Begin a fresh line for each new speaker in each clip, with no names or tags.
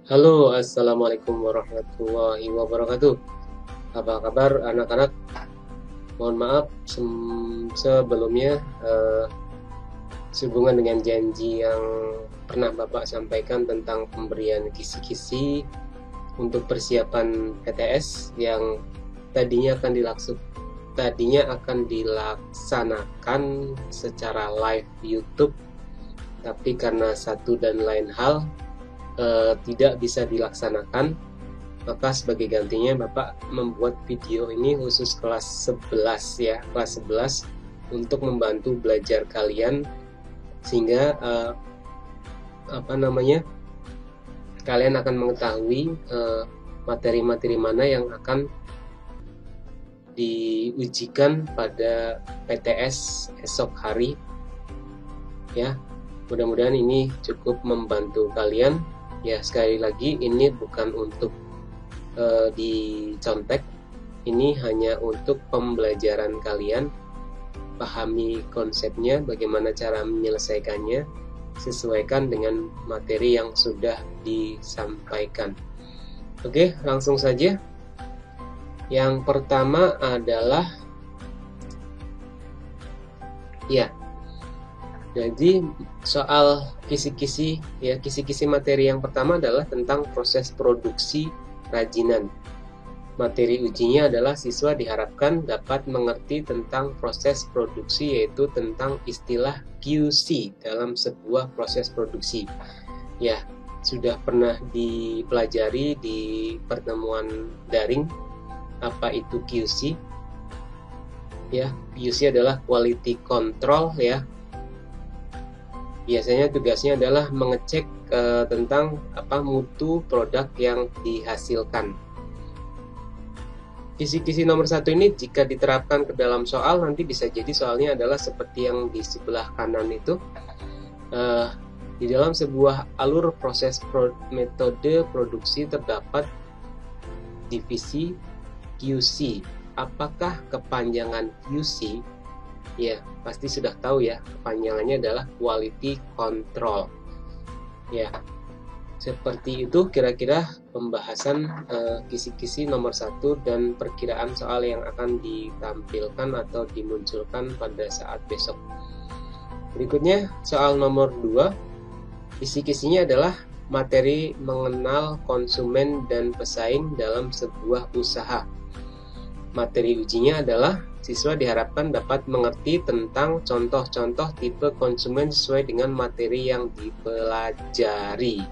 Halo, assalamualaikum warahmatullahi wabarakatuh. Apa kabar anak-anak? Mohon maaf sebelumnya sehubungan dengan janji yang pernah Bapak sampaikan tentang pemberian kisi-kisi untuk persiapan PTS yang tadinya akan dilaksanakan secara live YouTube, tapi karena satu dan lain hal tidak bisa dilaksanakan, maka sebagai gantinya Bapak membuat video ini khusus kelas 11 ya, kelas 11 untuk membantu belajar kalian sehingga kalian akan mengetahui materi-materi mana yang akan diujikan pada PTS esok hari ya. Mudah-mudahan ini cukup membantu kalian. Ya, sekali lagi ini bukan untuk dicontek, ini hanya untuk pembelajaran kalian, pahami konsepnya, bagaimana cara menyelesaikannya, sesuaikan dengan materi yang sudah disampaikan. Oke, langsung saja. Yang pertama adalah jadi soal kisi-kisi materi yang pertama adalah tentang proses produksi kerajinan. Materi ujinya adalah siswa diharapkan dapat mengerti tentang proses produksi, yaitu tentang istilah QC dalam sebuah proses produksi. Ya, sudah pernah dipelajari di pertemuan daring apa itu QC. Ya, QC adalah quality control ya. Biasanya tugasnya adalah mengecek tentang mutu produk yang dihasilkan. Kisi-kisi nomor 1 ini jika diterapkan ke dalam soal, nanti bisa jadi soalnya adalah seperti yang di sebelah kanan itu. Di dalam sebuah alur proses metode produksi terdapat divisi QC. Apakah kepanjangan QC? Ya, pasti sudah tahu ya, kepanjangannya adalah quality control. Ya, seperti itu kira-kira pembahasan kisi-kisi nomor 1 dan perkiraan soal yang akan ditampilkan atau dimunculkan pada saat besok. Berikutnya soal nomor 2. Kisi-kisinya adalah materi mengenal konsumen dan pesaing dalam sebuah usaha. Materi ujinya adalah siswa diharapkan dapat mengerti tentang contoh-contoh tipe konsumen sesuai dengan materi yang dipelajari.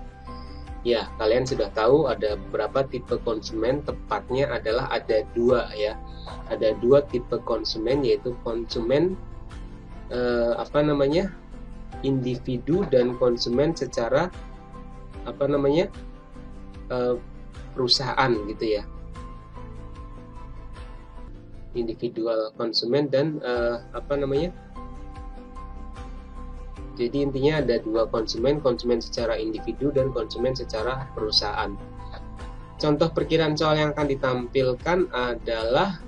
Ya, kalian sudah tahu ada beberapa tipe konsumen, tepatnya adalah ada 2 ya. Ada 2 tipe konsumen, yaitu konsumen individu dan konsumen secara perusahaan gitu ya. Individual konsumen dan jadi intinya ada 2 konsumen secara individu dan konsumen secara perusahaan. Contoh perkiraan soal yang akan ditampilkan adalah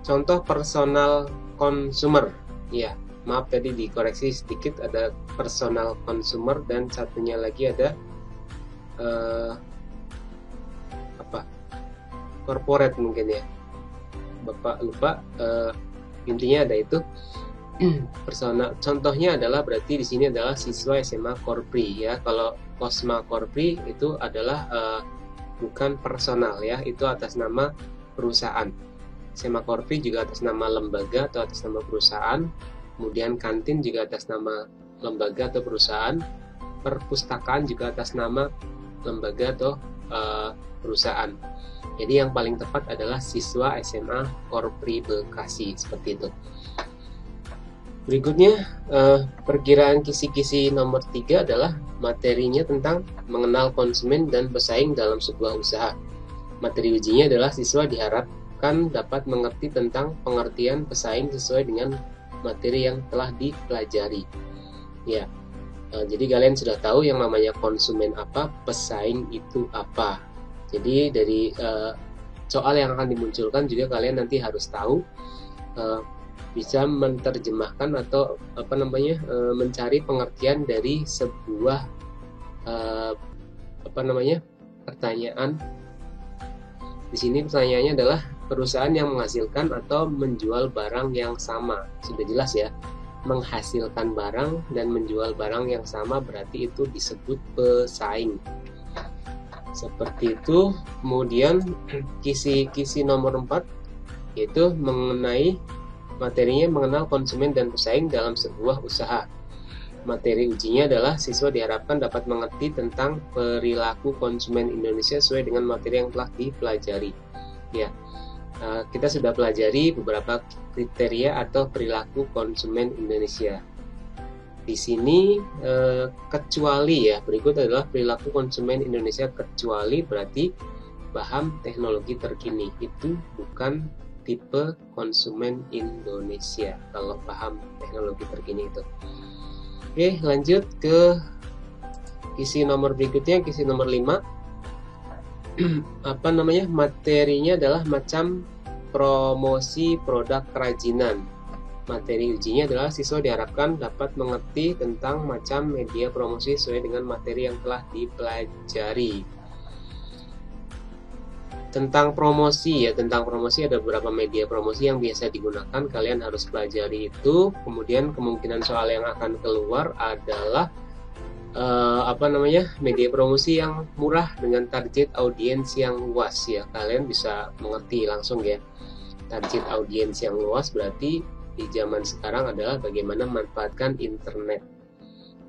contoh personal consumer. Ya, maaf tadi dikoreksi sedikit, ada personal consumer dan satunya lagi ada corporate mungkin ya, Bapak lupa. Intinya ada itu. Personal contohnya adalah berarti di sini adalah siswa SMA Korpri ya. Kalau Kosma Korpri itu adalah bukan personal ya, itu atas nama perusahaan. SMA Korpri juga atas nama lembaga atau atas nama perusahaan. Kemudian kantin juga atas nama lembaga atau perusahaan. Perpustakaan juga atas nama lembaga atau perusahaan. Jadi yang paling tepat adalah siswa SMA Korpri Bekasi, seperti itu. Berikutnya perkiraan kisi-kisi nomor 3 adalah materinya tentang mengenal konsumen dan pesaing dalam sebuah usaha. Materi ujinya adalah siswa diharapkan dapat mengerti tentang pengertian pesaing sesuai dengan materi yang telah dipelajari. Ya, jadi kalian sudah tahu yang namanya konsumen apa, pesaing itu apa. Jadi dari soal yang akan dimunculkan juga kalian nanti harus tahu, bisa menerjemahkan atau mencari pengertian dari sebuah pertanyaan. Di sini pertanyaannya adalah perusahaan yang menghasilkan atau menjual barang yang sama. Sudah jelas ya, menghasilkan barang dan menjual barang yang sama berarti itu disebut pesaing. Seperti itu. Kemudian kisi nomor 4 yaitu mengenai materinya mengenal konsumen dan pesaing dalam sebuah usaha. Materi ujinya adalah siswa diharapkan dapat mengerti tentang perilaku konsumen Indonesia sesuai dengan materi yang telah dipelajari. Ya, kita sudah pelajari beberapa kriteria atau perilaku konsumen Indonesia. Di sini kecuali ya, berikut adalah perilaku konsumen Indonesia kecuali berarti paham teknologi terkini. Itu bukan tipe konsumen Indonesia kalau paham teknologi terkini itu. Oke, lanjut ke kisi nomor berikutnya, kisi nomor 5. Materinya adalah macam promosi produk kerajinan. Materi ujinya adalah siswa diharapkan dapat mengerti tentang macam media promosi sesuai dengan materi yang telah dipelajari. Tentang promosi ya, tentang promosi ada beberapa media promosi yang biasa digunakan, kalian harus pelajari itu. Kemudian kemungkinan soal yang akan keluar adalah media promosi yang murah dengan target audiens yang luas ya. Kalian bisa mengerti langsung ya. Target audiens yang luas berarti di zaman sekarang adalah bagaimana memanfaatkan internet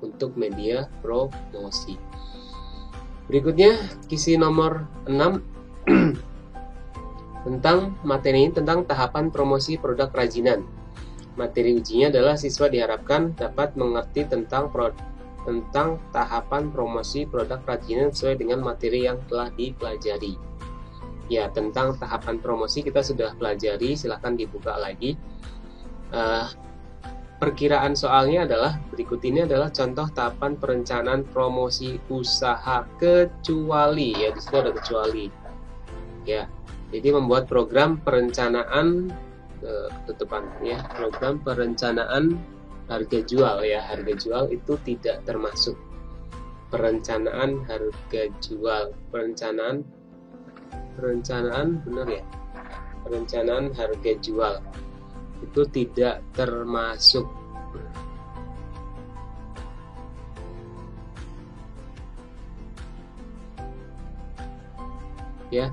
untuk media promosi. Berikutnya kisi nomor 6 tentang materi tentang tahapan promosi produk kerajinan. Materi ujinya adalah siswa diharapkan dapat mengerti tentang tahapan promosi produk kerajinan sesuai dengan materi yang telah dipelajari. Ya, tentang tahapan promosi kita sudah pelajari, silahkan dibuka lagi. Perkiraan soalnya adalah berikut ini adalah contoh tahapan perencanaan promosi usaha kecuali ya, di situ ada kecuali. Ya, jadi membuat program perencanaan ketutupan ya, program perencanaan harga jual ya, harga jual itu tidak termasuk perencanaan harga jual, perencanaan benar ya, perencanaan harga jual itu tidak termasuk. Ya,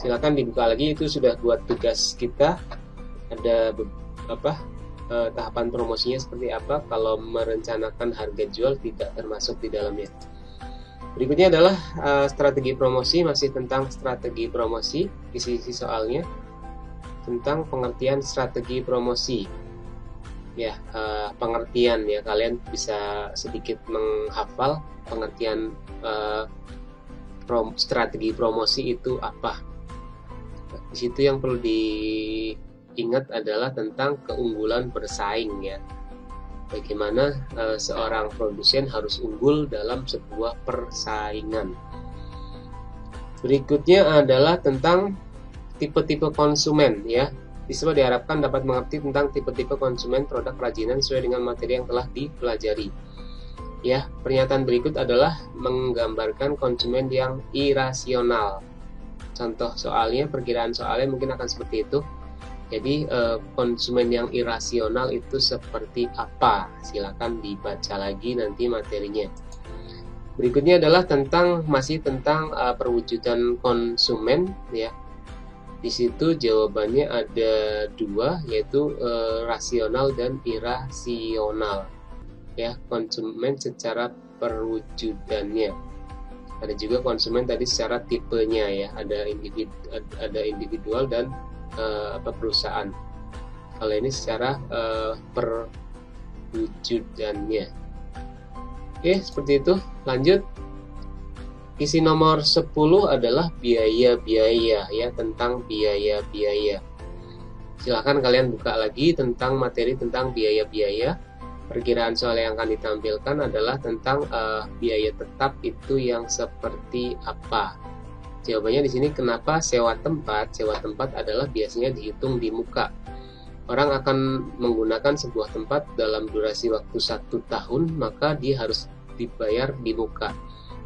silakan dibuka lagi, itu sudah buat tugas kita. Ada tahapan promosinya seperti apa kalau merencanakan harga jual tidak termasuk di dalamnya. Berikutnya adalah strategi promosi, masih tentang strategi promosi. Isi soalnya tentang pengertian strategi promosi. Ya, pengertian ya, kalian bisa sedikit menghafal pengertian strategi promosi itu apa. Di situ yang perlu diingat adalah tentang keunggulan bersaing ya. Bagaimana seorang produsen harus unggul dalam sebuah persaingan. Berikutnya adalah tentang tipe-tipe konsumen ya. Siswa diharapkan dapat mengerti tentang tipe-tipe konsumen produk kerajinan sesuai dengan materi yang telah dipelajari. Ya, pernyataan berikut adalah menggambarkan konsumen yang irasional. Contoh soalnya, perkiraan soalnya mungkin akan seperti itu. Jadi konsumen yang irasional itu seperti apa? Silakan dibaca lagi nanti materinya. Berikutnya adalah masih tentang perwujudan konsumen ya. Di situ jawabannya ada dua, yaitu rasional dan irasional. Ya, konsumen secara perwujudannya. Ada juga konsumen tadi secara tipenya ya, ada individual dan perusahaan. Kalau ini secara perwujudannya. Oke, seperti itu. Lanjut. Isi nomor 10 adalah biaya-biaya ya, tentang biaya-biaya. Silahkan kalian buka lagi tentang materi tentang biaya-biaya. Perkiraan soal yang akan ditampilkan adalah tentang biaya tetap itu yang seperti apa. Jawabannya di sini kenapa sewa tempat? Sewa tempat adalah biasanya dihitung di muka. Orang akan menggunakan sebuah tempat dalam durasi waktu 1 tahun, maka dia harus dibayar di muka.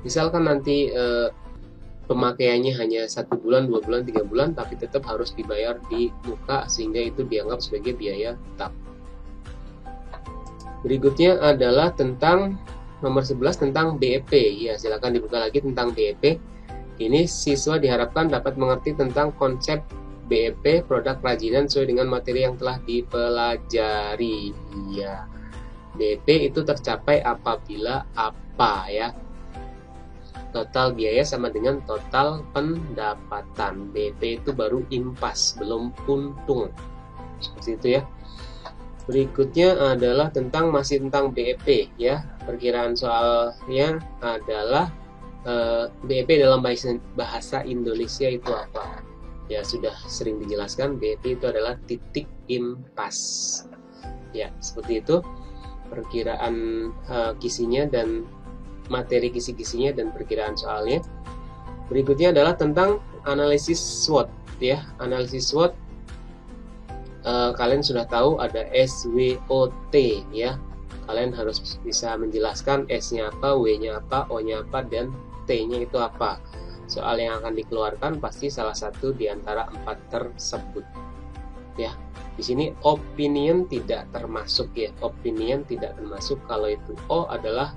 Misalkan nanti pemakaiannya hanya 1 bulan, 2 bulan, 3 bulan, tapi tetap harus dibayar di muka sehingga itu dianggap sebagai biaya tetap. Berikutnya adalah tentang nomor 11 tentang BEP. Ya, silakan dibuka lagi tentang BEP. Ini siswa diharapkan dapat mengerti tentang konsep BEP, produk kerajinan sesuai dengan materi yang telah dipelajari. Ya, BEP itu tercapai apabila apa ya? Total biaya sama dengan total pendapatan. BEP itu baru impas, belum untung. Seperti itu ya. Berikutnya adalah masih tentang BEP ya. Perkiraan soalnya adalah BEP dalam bahasa Indonesia itu apa? Ya, sudah sering dijelaskan, BEP itu adalah titik impas. Ya, seperti itu perkiraan kisinya dan materi kisi-kisinya dan perkiraan soalnya. Berikutnya adalah tentang analisis SWOT ya. Analisis SWOT kalian sudah tahu ada SWOT ya. Kalian harus bisa menjelaskan S-nya apa, W-nya apa, O-nya apa, dan T-nya itu apa. Soal yang akan dikeluarkan pasti salah satu di antara 4 tersebut. Ya, di sini opinion tidak termasuk ya. Opinion tidak termasuk. Kalau itu O adalah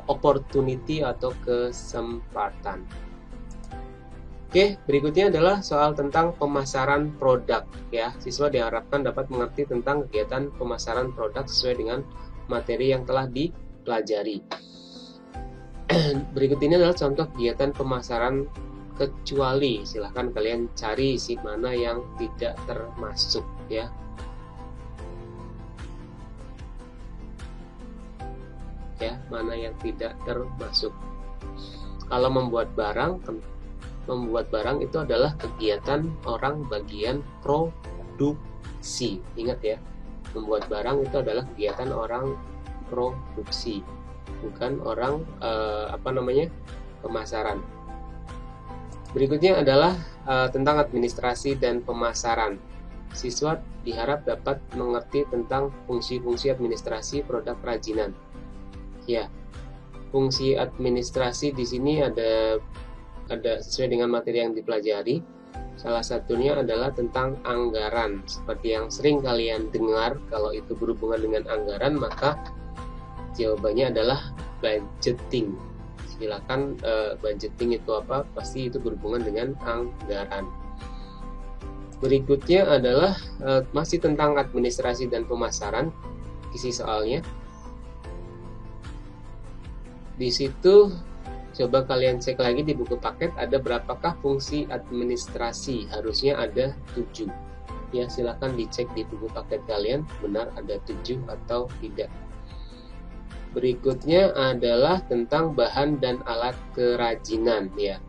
opportunity atau kesempatan. Oke, berikutnya adalah soal tentang pemasaran produk ya. Siswa diharapkan dapat mengerti tentang kegiatan pemasaran produk sesuai dengan materi yang telah dipelajari. Berikut ini adalah contoh kegiatan pemasaran kecuali. Silahkan kalian cari isi mana yang tidak termasuk ya. Ya, mana yang tidak termasuk. Kalau membuat barang itu adalah kegiatan orang bagian produksi. Ingat ya, membuat barang itu adalah kegiatan orang produksi, bukan orang pemasaran. Berikutnya adalah tentang administrasi dan pemasaran. Siswa diharap dapat mengerti tentang fungsi-fungsi administrasi produk kerajinan. Ya, fungsi administrasi di sini ada sesuai dengan materi yang dipelajari. Salah satunya adalah tentang anggaran. Seperti yang sering kalian dengar, kalau itu berhubungan dengan anggaran, maka jawabannya adalah budgeting. Silakan budgeting itu apa? Pasti itu berhubungan dengan anggaran. Berikutnya adalah masih tentang administrasi dan pemasaran. Isi soalnya. Di situ coba kalian cek lagi di buku paket ada berapakah fungsi administrasi. Harusnya ada 7. Ya, silakan dicek di buku paket kalian benar ada 7 atau tidak. Berikutnya adalah tentang bahan dan alat kerajinan ya.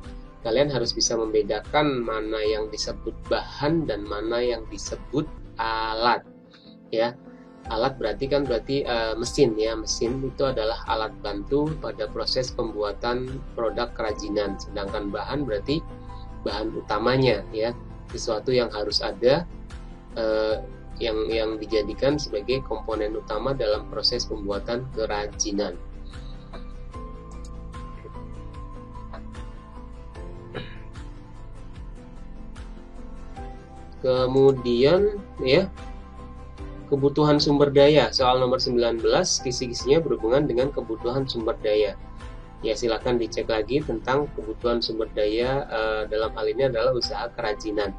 Kalian harus bisa membedakan mana yang disebut bahan dan mana yang disebut alat ya. Alat berarti mesin ya. Mesin itu adalah alat bantu pada proses pembuatan produk kerajinan. Sedangkan bahan berarti bahan utamanya ya. Sesuatu yang harus ada yang dijadikan sebagai komponen utama dalam proses pembuatan kerajinan. Kemudian ya, kebutuhan sumber daya. Soal nomor 19, kisi-kisinya berhubungan dengan kebutuhan sumber daya. Ya, silakan dicek lagi tentang kebutuhan sumber daya, dalam hal ini adalah usaha kerajinan.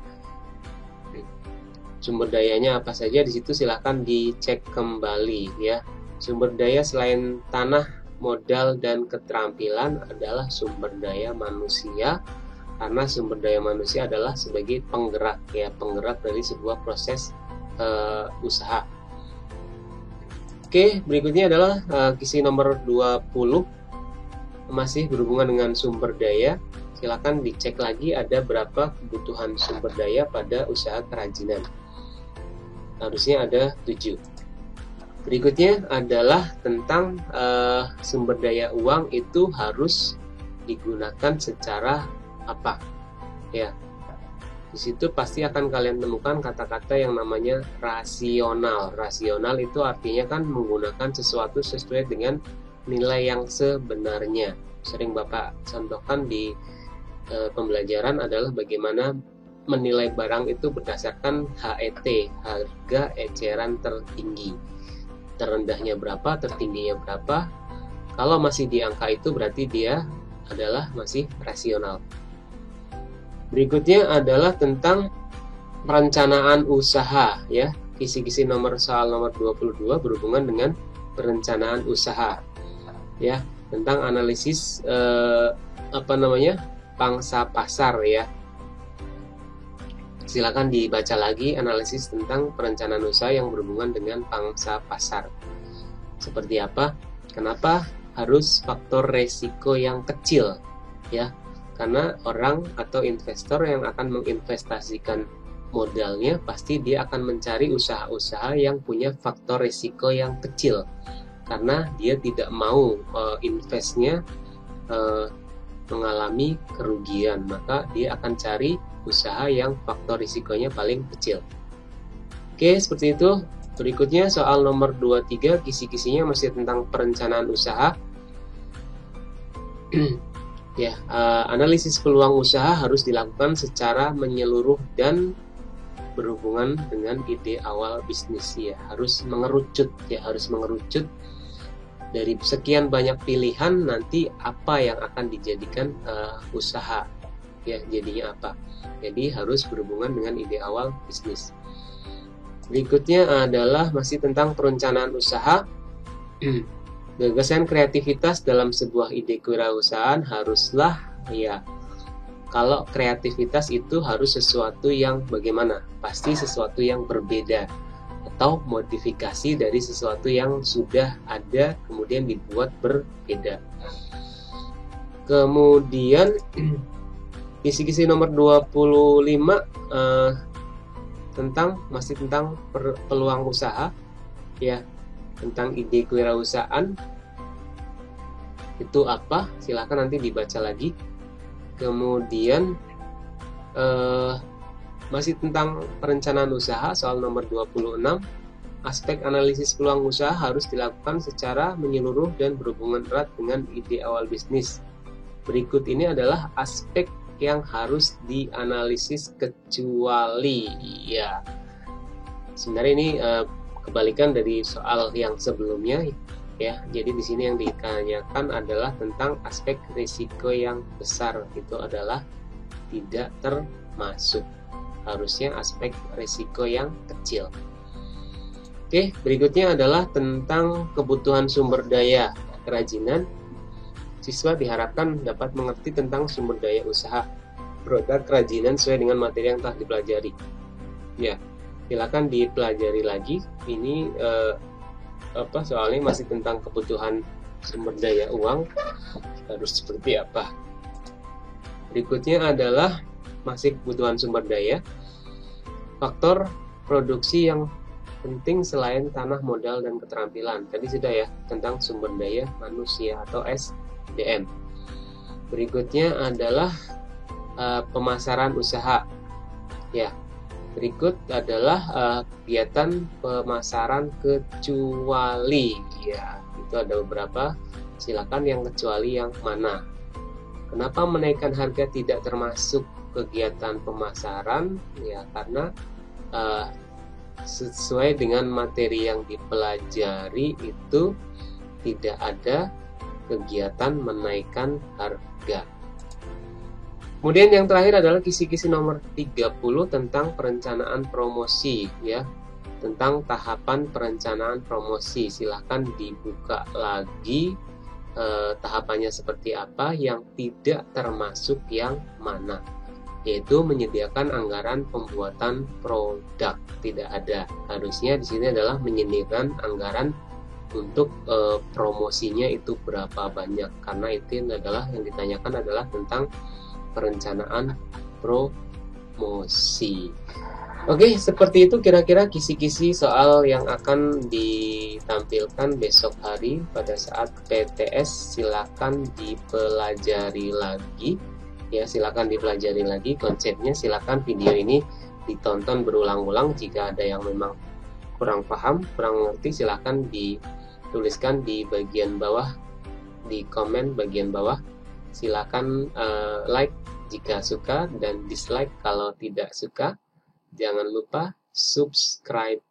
Sumber dayanya apa saja di situ silakan dicek kembali ya. Sumber daya selain tanah, modal, dan keterampilan adalah sumber daya manusia, karena sumber daya manusia adalah sebagai penggerak ya, penggerak dari sebuah proses usaha. Oke, berikutnya adalah kisi nomor 20, masih berhubungan dengan sumber daya. Silakan dicek lagi ada berapa kebutuhan sumber daya pada usaha kerajinan. Harusnya ada 7. Berikutnya adalah tentang sumber daya uang itu harus digunakan secara apa ya. Di situ pasti akan kalian temukan kata-kata yang namanya rasional. Rasional itu artinya kan menggunakan sesuatu sesuai dengan nilai yang sebenarnya. Sering Bapak contohkan di pembelajaran adalah bagaimana menilai barang itu berdasarkan HET, harga eceran tertinggi. Terendahnya berapa, tertingginya berapa. Kalau masih di angka itu berarti dia adalah masih rasional. Berikutnya adalah tentang perencanaan usaha, ya. Kisi-kisi soal nomor 22 berhubungan dengan perencanaan usaha, ya, tentang analisis pangsa pasar, ya. Silakan dibaca lagi analisis tentang perencanaan usaha yang berhubungan dengan pangsa pasar. Seperti apa? Kenapa harus faktor resiko yang kecil, ya? Karena orang atau investor yang akan menginvestasikan modalnya pasti dia akan mencari usaha-usaha yang punya faktor resiko yang kecil, karena dia tidak mau investnya mengalami kerugian, maka dia akan cari usaha yang faktor risikonya paling kecil. Oke, seperti itu. Berikutnya soal nomor 23, kisi-kisinya masih tentang perencanaan usaha. Ya, analisis peluang usaha harus dilakukan secara menyeluruh dan berhubungan dengan ide awal bisnis, ya. Harus mengerucut dari sekian banyak pilihan, nanti apa yang akan dijadikan usaha, ya, jadinya apa. Jadi harus berhubungan dengan ide awal bisnis. Berikutnya adalah masih tentang perencanaan usaha. Gagasan kreativitas dalam sebuah ide kewirausahaan haruslah, ya, kalau kreativitas itu harus sesuatu yang bagaimana? Pasti sesuatu yang berbeda atau modifikasi dari sesuatu yang sudah ada kemudian dibuat berbeda. Kemudian kisi-kisi nomor 25 masih tentang peluang usaha, ya, tentang ide kewirausahaan itu apa? Silahkan nanti dibaca lagi. Kemudian masih tentang perencanaan usaha, soal nomor 26, aspek analisis peluang usaha harus dilakukan secara menyeluruh dan berhubungan erat dengan ide awal bisnis. Berikut ini adalah aspek yang harus dianalisis kecuali, ya. Sebenarnya ini kebalikan dari soal yang sebelumnya, ya. Jadi di sini yang ditanyakan adalah tentang aspek risiko yang besar, itu adalah tidak termasuk. Harusnya aspek risiko yang kecil. Oke, berikutnya adalah tentang kebutuhan sumber daya kerajinan. Siswa diharapkan dapat mengerti tentang sumber daya usaha produk kerajinan sesuai dengan materi yang telah dipelajari. Ya, silakan dipelajari lagi. Ini soalnya masih tentang kebutuhan sumber daya uang, harus seperti apa. Berikutnya adalah masih kebutuhan sumber daya. Faktor produksi yang penting selain tanah, modal, dan keterampilan. Tadi sudah, ya, tentang sumber daya manusia atau SDM. Berikutnya adalah pemasaran usaha. Ya, berikut adalah kegiatan pemasaran kecuali. Ya, itu ada beberapa. Silakan yang kecuali yang mana. Kenapa menaikkan harga tidak termasuk kegiatan pemasaran? Ya, karena sesuai dengan materi yang dipelajari itu tidak ada kegiatan menaikkan harga. Kemudian yang terakhir adalah kisi-kisi nomor 30 tentang perencanaan promosi, ya. Tentang tahapan perencanaan promosi. Silahkan dibuka lagi tahapannya seperti apa, yang tidak termasuk yang mana. Yaitu menyediakan anggaran pembuatan produk. Tidak ada. Harusnya di sini adalah menyediakan anggaran untuk promosinya itu berapa banyak, karena itu adalah yang ditanyakan adalah tentang perencanaan promosi. Oke, seperti itu kira-kira kisi-kisi soal yang akan ditampilkan besok hari pada saat PTS. Silakan dipelajari lagi, ya, silakan dipelajari lagi konsepnya. Silakan video ini ditonton berulang-ulang. Jika ada yang memang kurang paham, kurang mengerti, silakan dituliskan di bagian bawah di komen bagian bawah. Silakan like jika suka dan dislike kalau tidak suka. Jangan lupa subscribe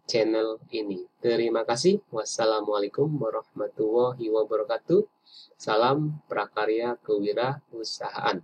channel ini. Terima kasih. Wassalamualaikum warahmatullahi wabarakatuh. Salam prakarya kewirausahaan.